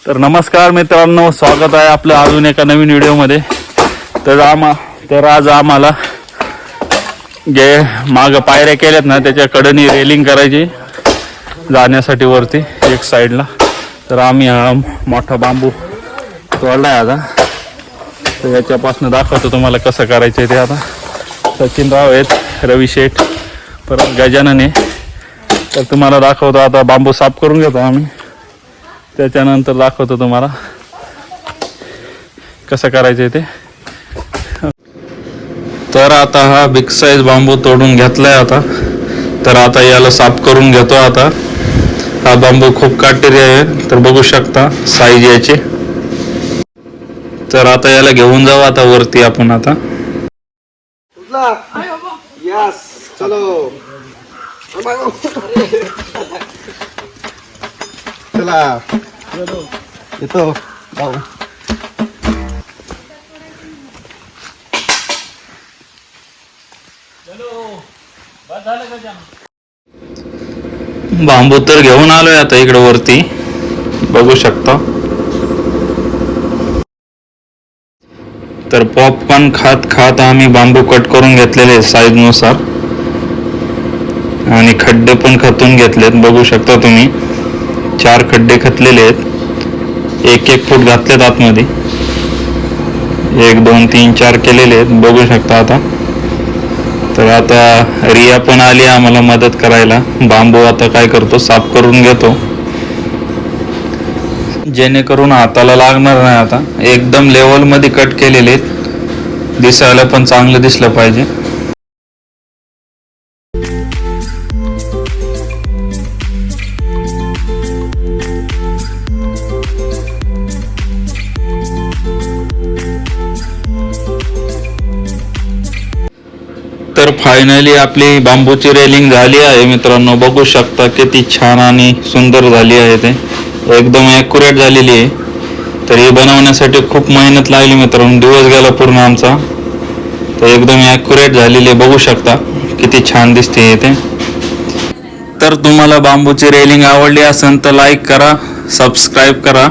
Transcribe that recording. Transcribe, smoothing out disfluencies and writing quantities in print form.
तर नमस्कार मित्रांनो, स्वागत आहे आपलं अजून एका नवीन व्हिडिओमध्ये. तर आज आम्हाला जे मागं पायऱ्या केल्यात ना त्याच्या कडेने रेलिंग करायची जाण्यासाठी वरती एक साईडला. तर आम्ही हा मोठा बांबू तोडला आहे आता. तर याच्यापासून दाखवतो तुम्हाला कसं करायचं आहे ते. आता सचिन राव आहेत, रवी शेठ, परत गजानन आहे. तर तुम्हाला दाखवतो आता. बांबू साफ करून घेतो आम्ही, त्याच्यानंतर दाखवतो तुम्हाला कसं करायचं ते. तर आता हा बिग साईज बांबू तोडून घेतलाय आता. तर आता याला साफ करून घेतो आता. हा बांबू खूप काटेरी आहे, तर बघू शकता साईज याची. तर आता याला घेऊन जाऊ आता वरती आपण आता. यस चलो चला येतो जाऊ. बांबू तर घेऊन आलोय आता इकडे वरती, बघू शकता. तर पॉपकॉर्न खात खात आम्ही बांबू कट करून घेतलेले साईज नुसार, आणि खड्डे पण खतून घेतलेत. बघू शकता तुम्ही, 4 खड्डे खतलेले आहेत. 1-1 फूट घातलेत आतमध्ये. 1 2 3 4 केलेले आहेत, बघू शकता आता. तर आता रिया पण आली आम्हाला मदत करायला. बांबू आता काय करतो, साफ करून घेतो, जेणेकरून हाताला लागणार नाही. आता एकदम लेवल मध्ये कट केलेले आहेत, दिसायला पण चांगलं दिसलं पाहिजे. तर फायनली आपली बांबूची रेलिंग झाली आहे मित्रांनो. बघू शकता किती छान आणि सुंदर झाली आहे. ते एकदम ॲक्युरेट झालेली आहे. तर हे बनवण्यासाठी खूप मेहनत लागली मित्रांनो, दिवस गेला पूर्ण आमचा. तर एकदम ॲक्युरेट झालेली आहे, बघू शकता किती छान दिसते ते. तर तुम्हाला बांबूची रेलिंग आवडली असेल तर लाईक करा, सबस्क्राईब करा.